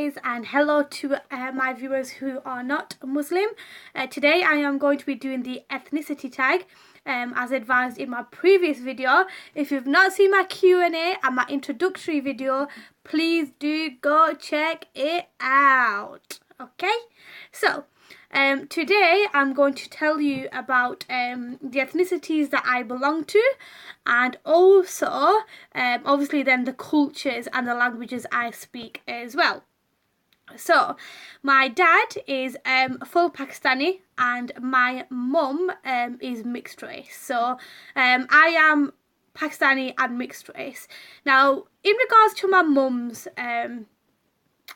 guys, and hello to my viewers who are not Muslim. Today I am going to be doing the ethnicity tag as advised in my previous video. If you've not seen my Q&A and my introductory video, please do go check it out. Okay, so today I'm going to tell you about the ethnicities that I belong to, and also obviously then the cultures and the languages I speak as well. So my dad is full Pakistani and my mum is mixed race. So I am Pakistani and mixed race. Now in regards to my mum's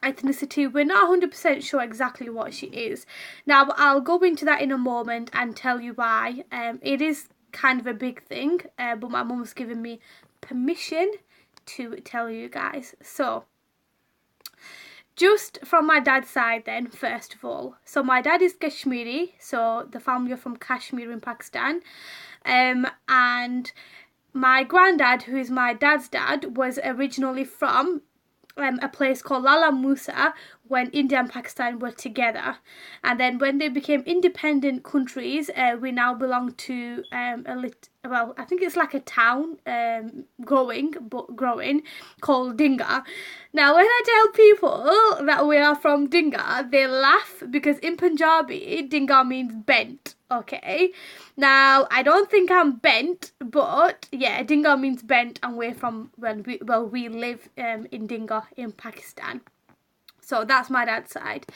ethnicity, we're not 100% sure exactly what she is. Now I'll go into that in a moment and tell you why. It is kind of a big thing, but my mum's given me permission to tell you guys. So just from my dad's side then, first of all, so my dad is Kashmiri, so the family are from Kashmir in Pakistan, and my granddad, who is my dad's dad, was originally from a place called Lala Musa when India and Pakistan were together, and then when they became independent countries, we now belong to well, I think it's like a town growing called Dinga. Now when I tell people that we are from Dinga, they laugh because in Punjabi Dinga means bent. Okay, now I don't think I'm bent, but yeah, Dinga means bent, and we're from we live in Dinga in Pakistan. So that's my dad's side.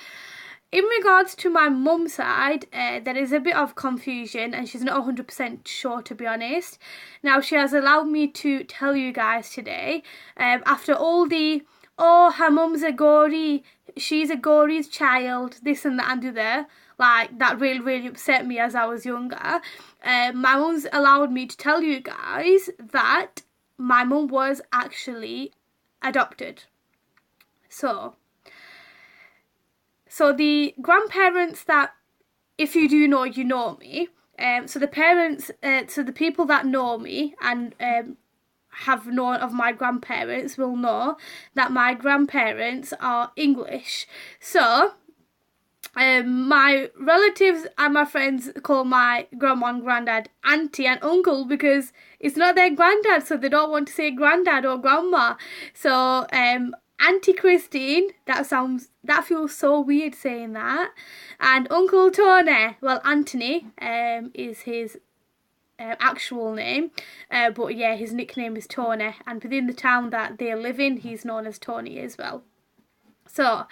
In regards to my mum's side, there is a bit of confusion and she's not 100% sure, to be honest. Now she has allowed me to tell you guys today, after all the, oh, her mum's a Gori, she's a Gori's child, this and that and the other, like that really upset me as I was younger. My mum's allowed me to tell you guys that my mum was actually adopted. So the grandparents that, if you do know, you know me. So the parents, so the people that know me and have known of my grandparents will know that my grandparents are English. So my relatives and my friends call my grandma and granddad auntie and uncle because it's not their granddad, so they don't want to say granddad or grandma. So Auntie Christine, that feels so weird saying that, and Uncle Tony, well, Anthony is his actual name, but yeah, his nickname is Tony, and within the town that they live in, he's known as Tony as well. So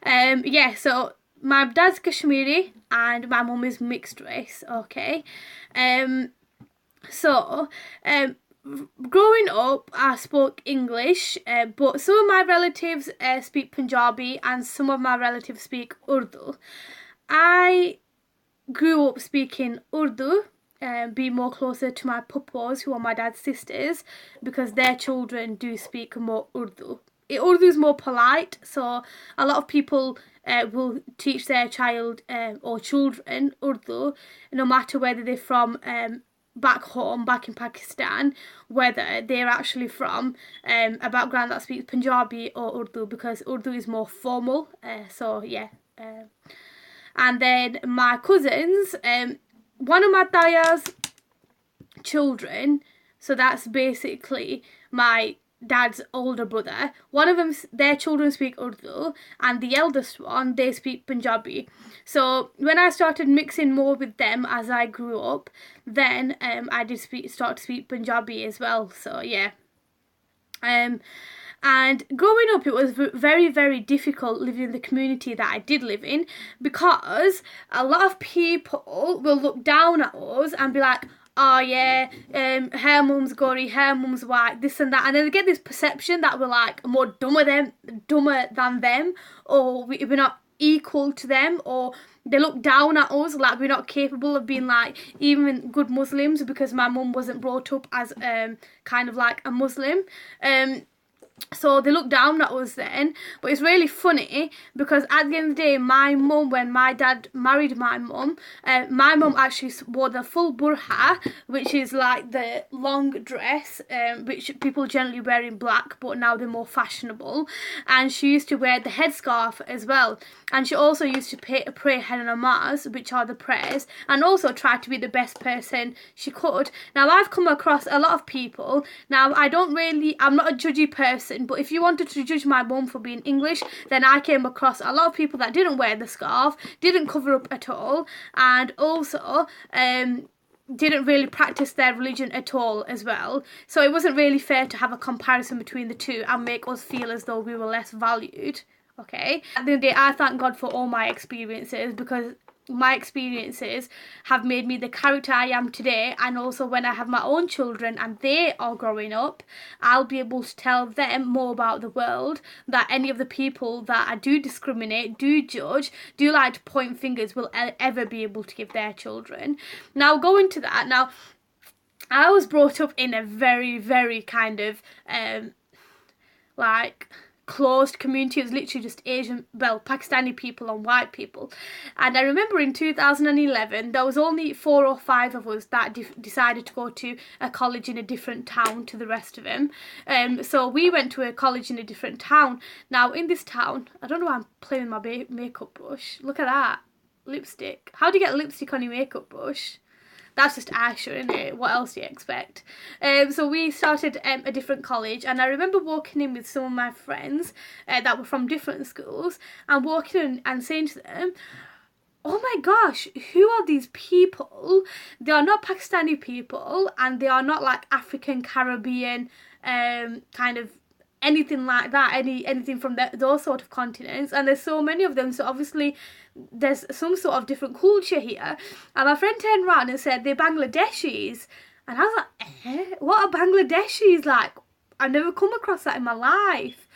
yeah, so my dad's Kashmiri and my mum is mixed race. Okay, so growing up, I spoke English, but some of my relatives speak Punjabi and some of my relatives speak Urdu. I grew up speaking Urdu, being more closer to my pupos, who are my dad's sisters, because their children do speak more Urdu. Urdu is more polite, so a lot of people will teach their child or children Urdu, no matter whether they're from back home, back in Pakistan, whether they're actually from a background that speaks Punjabi or Urdu, because Urdu is more formal. So yeah, and then my cousins, one of my taya's children, so that's basically my dad's older brother, one of them, their children speak Urdu, and the eldest one, they speak Punjabi. So when I started mixing more with them as I grew up, then I did start to speak Punjabi as well. So yeah, and growing up, it was very difficult living in the community that I did live in, because a lot of people will look down at us and be like, oh yeah, her mum's Gori, her mum's white, this and that, and then they get this perception that we're like more dumber than them, or we're not equal to them, or they look down at us like we're not capable of being like even good Muslims, because my mum wasn't brought up as kind of like a Muslim. So they looked down at us then. But it's really funny because at the end of the day, my mum, when my dad married my mum actually wore the full burqa, which is like the long dress, which people generally wear in black, but now they're more fashionable. And she used to wear the headscarf as well. And she also used to pray her namaz, which are the prayers, and also try to be the best person she could. Now, I've come across a lot of people. Now, I'm not a judgy person, but if you wanted to judge my mum for being English, then I came across a lot of people that didn't wear the scarf, didn't cover up at all, and also didn't really practice their religion at all as well. So it wasn't really fair to have a comparison between the two and make us feel as though we were less valued. Okay, at the end of the day, I thank God for all my experiences, because my experiences have made me the character I am today. And also when I have my own children and they are growing up, I'll be able to tell them more about the world, that any of the people that I do discriminate, do judge, do like to point fingers will ever be able to give their children. Now, going to that, now I was brought up in a very, very kind of like closed community. It was literally just Pakistani people and white people. And I remember in 2011 there was only 4 or 5 of us that decided to go to a college in a different town to the rest of them. So we went to a college in a different town. Now in this town, I don't know why I'm playing with my makeup brush. Look at that lipstick. How do you get lipstick on your makeup brush? That's just Aisha, isn't it? What else do you expect? So we started a different college, and I remember walking in with some of my friends that were from different schools, and walking in and saying to them, oh my gosh, who are these people? They are not Pakistani people, and they are not like African, Caribbean, kind of anything like that, anything from those sort of continents. And there's so many of them, so obviously there's some sort of different culture here. And my friend turned around and said they're Bangladeshis, and I was like, what are Bangladeshis? Like, I've never come across that in my life.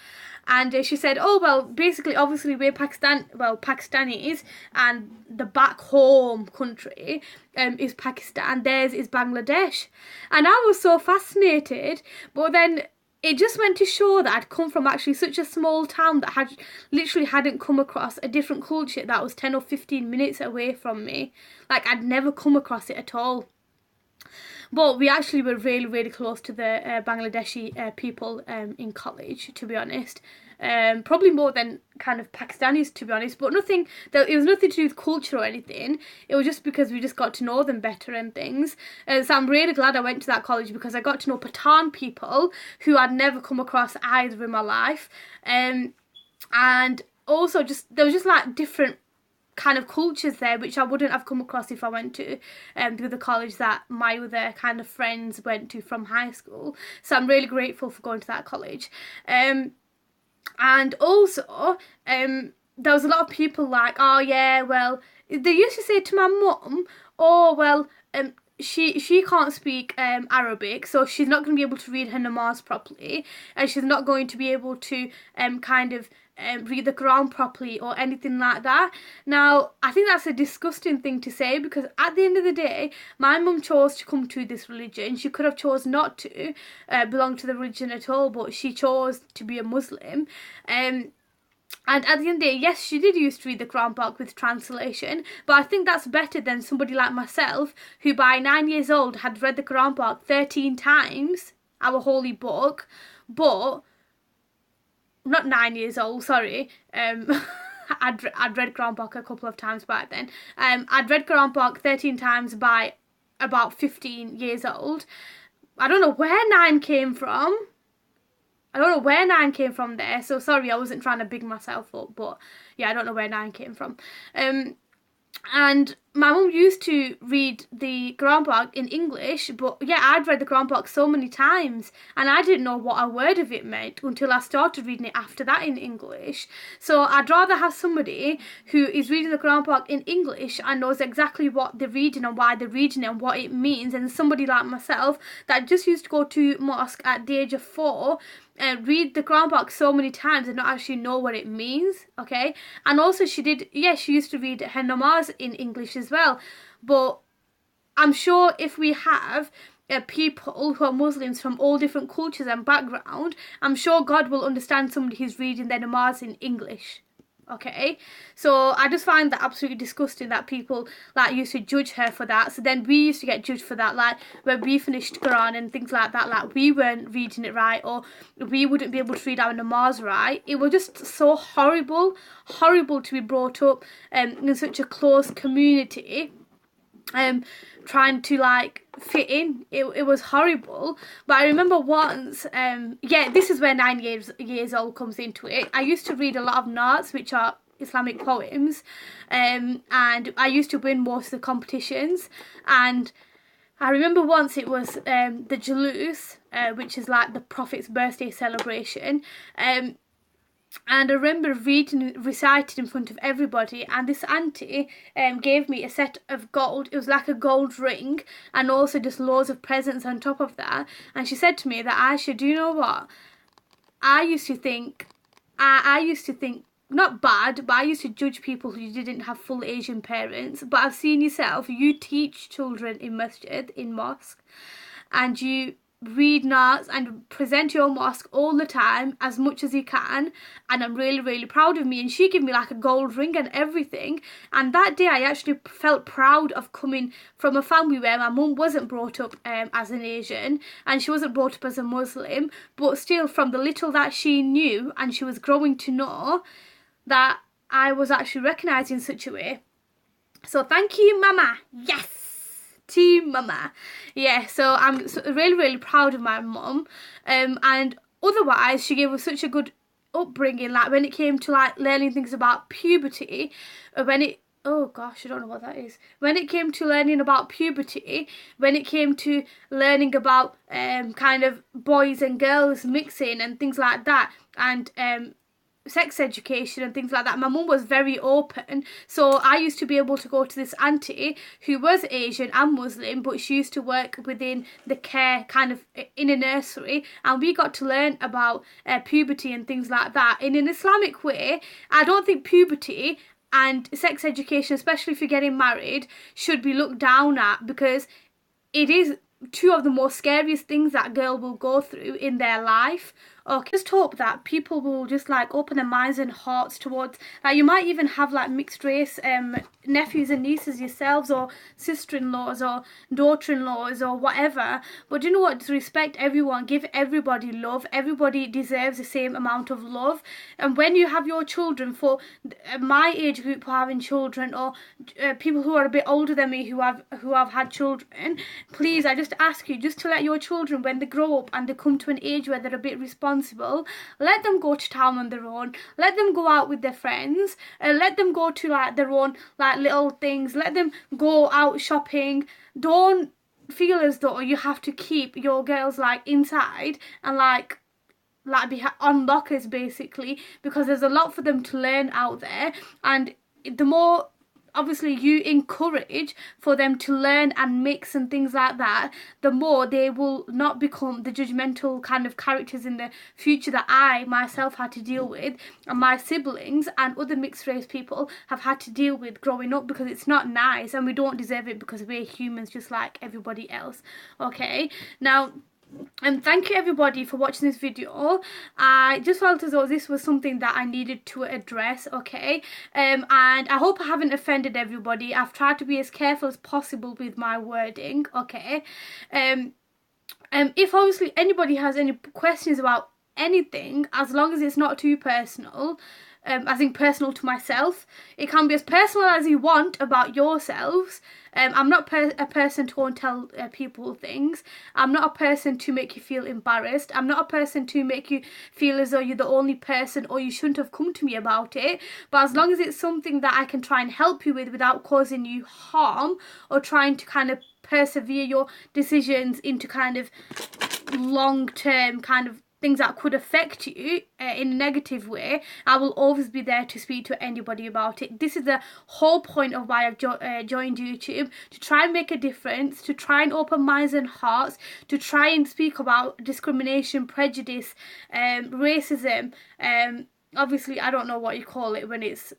And she said, oh, well, basically, obviously, we're Pakistanis, and the back home country is Pakistan, theirs is Bangladesh. And I was so fascinated, but then it just went to show that I'd come from actually such a small town that hadn't come across a different culture that was 10 or 15 minutes away from me. Like, I'd never come across it at all. But we actually were really, really close to the Bangladeshi people in college, to be honest. Probably more than kind of Pakistanis, to be honest. But it was nothing to do with culture or anything. It was just because we just got to know them better and things. So I'm really glad I went to that college, because I got to know Pathan people who I'd never come across either in my life. And also there was just like different kind of cultures there, which I wouldn't have come across if I went to the college that my other kind of friends went to from high school. So I'm really grateful for going to that college. And also, there was a lot of people like, oh yeah, well, they used to say to my mum, oh well, she can't speak Arabic, so she's not going to be able to read her namaz properly, and she's not going to be able to read the Quran properly or anything like that. Now, I think that's a disgusting thing to say, because at the end of the day, my mum chose to come to this religion. She could have chose not to belong to the religion at all, but she chose to be a Muslim. And at the end of the day, yes, she did used to read the Quran book with translation, but I think that's better than somebody like myself, who by 9 years old had read the Quran book 13 times, our holy book, but not 9 years old, sorry. I'd read Quran book a couple of times back then. I'd read Quran book 13 times by about 15 years old. I don't know where 9 came from. There, so sorry, I wasn't trying to big myself up, but yeah, I don't know where 9 came from. And my mum used to read the Quran book in English, but yeah, I'd read the Quran book so many times, and I didn't know what a word of it meant until I started reading it after that in English. So I'd rather have somebody who is reading the Quran book in English and knows exactly what they're reading and why they're reading it and what it means, and somebody like myself that just used to go to mosque at the age of 4 and read the Quran book so many times and not actually know what it means, okay? And also she used to read her namaz in English as well. But I'm sure if we have people who are Muslims from all different cultures and background, I'm sure God will understand somebody who's reading their namaz in English. Okay, so I just find that absolutely disgusting that people like used to judge her for that. So then we used to get judged for that, like when we finished Quran and things like that, like we weren't reading it right, or we wouldn't be able to read our namaz right. It was just so horrible to be brought up in such a close community, trying to like fit in. It was horrible. But I remember once, yeah, this is where 9 years old comes into it. I used to read a lot of Naats, which are Islamic poems, and I used to win most of the competitions. And I remember once it was the Jalous, which is like the Prophet's birthday celebration, and I remember reciting in front of everybody, and this auntie gave me a set of gold. It was like a gold ring, and also just loads of presents on top of that. And she said to me that, Aisha, do you know what? I used to think, not bad, but I used to judge people who didn't have full Asian parents. But I've seen yourself, you teach children in masjid, in mosque, and you read Naats and present your mosque all the time as much as you can, and I'm really proud of me. And she gave me like a gold ring and everything, and that day I actually felt proud of coming from a family where my mum wasn't brought up as an Asian, and she wasn't brought up as a Muslim, but still from the little that she knew and she was growing to know, that I was actually recognised in such a way. So thank you, Mama. Yes, Team Mama. Yeah, so I'm really proud of my mum. And otherwise, she gave us such a good upbringing. Like when it came to like learning things about puberty, oh gosh, I don't know what that is. When it came to learning about puberty, when it came to learning about kind of boys and girls mixing and things like that, and sex education and things like that, my mum was very open. So I used to be able to go to this auntie who was Asian and Muslim, but she used to work within the care kind of in a nursery, and we got to learn about puberty and things like that in an Islamic way. I don't think puberty and sex education, especially if you're getting married, should be looked down at, because it is two of the most scariest things that a girl will go through in their life. Okay, just hope that people will just like open their minds and hearts towards, like, you might even have like mixed race nephews and nieces yourselves, or sister-in-laws or daughter-in-laws or whatever, but do you know what, just respect everyone, give everybody love. Everybody deserves the same amount of love. And when you have your children, for my age group who are having children, or people who are a bit older than me who have had children, please, I just ask you just to let your children, when they grow up and they come to an age where they're a bit responsible, let them go to town on their own, let them go out with their friends, let them go to like their own like little things, let them go out shopping. Don't feel as though you have to keep your girls like inside and like be on lockers basically, because there's a lot for them to learn out there. And the more obviously you encourage for them to learn and mix and things like that, the more they will not become the judgmental kind of characters in the future that I myself had to deal with, and my siblings and other mixed race people have had to deal with growing up, because it's not nice and we don't deserve it, because we're humans just like everybody else. Okay, now thank you everybody for watching this video. I just felt as though this was something that I needed to address, okay? And I hope I haven't offended everybody. I've tried to be as careful as possible with my wording, okay? If obviously anybody has any questions about anything, as long as it's not too personal, as in personal to myself, it can be as personal as you want about yourselves. I'm not a person to go and tell people things. I'm not a person to make you feel embarrassed. I'm not a person to make you feel as though you're the only person or you shouldn't have come to me about it. But as long as it's something that I can try and help you with without causing you harm, or trying to kind of persevere your decisions into kind of long-term kind of things that could affect you in a negative way, I will always be there to speak to anybody about it. This is the whole point of why I've joined YouTube, to try and make a difference, to try and open minds and hearts, to try and speak about discrimination, prejudice, racism. Obviously, I don't know what you call it when it's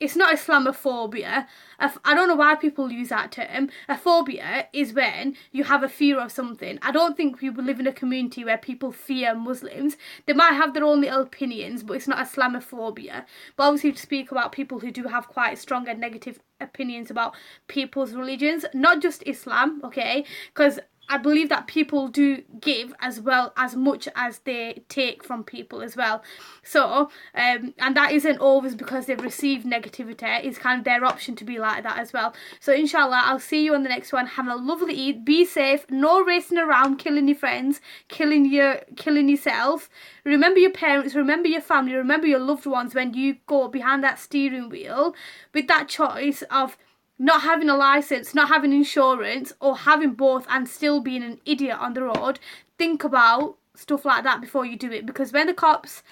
it's not Islamophobia. I don't know why people use that term. A phobia is when you have a fear of something. I don't think people live in a community where people fear Muslims. They might have their own little opinions, but it's not Islamophobia. But obviously to speak about people who do have quite strong and negative opinions about people's religions, not just Islam, okay? Because I believe that people do give as well as much as they take from people as well. So, and that isn't always because they've received negativity. It's kind of their option to be like that as well. So, inshallah, I'll see you on the next one. Have a lovely Eid. Be safe. No racing around, killing your friends, killing yourself. Remember your parents. Remember your family. Remember your loved ones when you go behind that steering wheel with that choice of not having a license, not having insurance, or having both and still being an idiot on the road. Think about stuff like that before you do it, because when the cops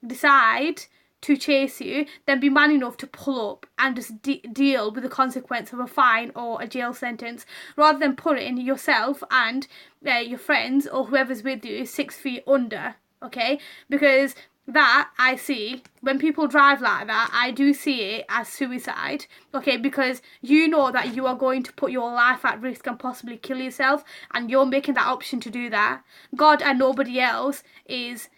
decide to chase you, then be man enough to pull up and just deal with the consequence of a fine or a jail sentence, rather than putting yourself and your friends or whoever's with you 6 feet under, okay? Because that I see when people drive like that, I do see it as suicide, okay? Because you know that you are going to put your life at risk and possibly kill yourself, and you're making that option to do that. God and nobody else is.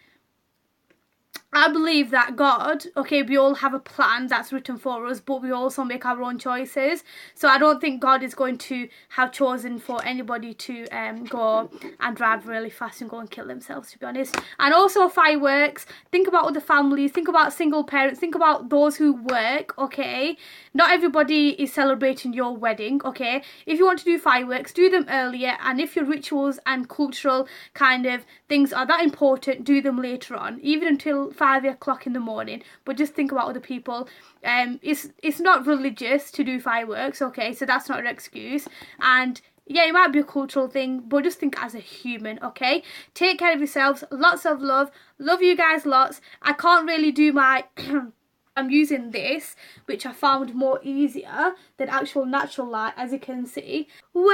I believe that God, okay, we all have a plan that's written for us, but we also make our own choices. So I don't think God is going to have chosen for anybody to go and drive really fast and go and kill themselves, to be honest. And also fireworks. Think about other families. Think about single parents. Think about those who work, okay? Not everybody is celebrating your wedding, okay? If you want to do fireworks, do them earlier. And if your rituals and cultural kind of things are that important, do them later on, even until 5 o'clock in the morning. But just think about other people. It's not religious to do fireworks, okay? So that's not an excuse. And yeah, it might be a cultural thing, but just think as a human, okay? Take care of yourselves. Lots of love. Love you guys lots. I can't really do my I'm using this, which I found more easier than actual natural light, as you can see. Way.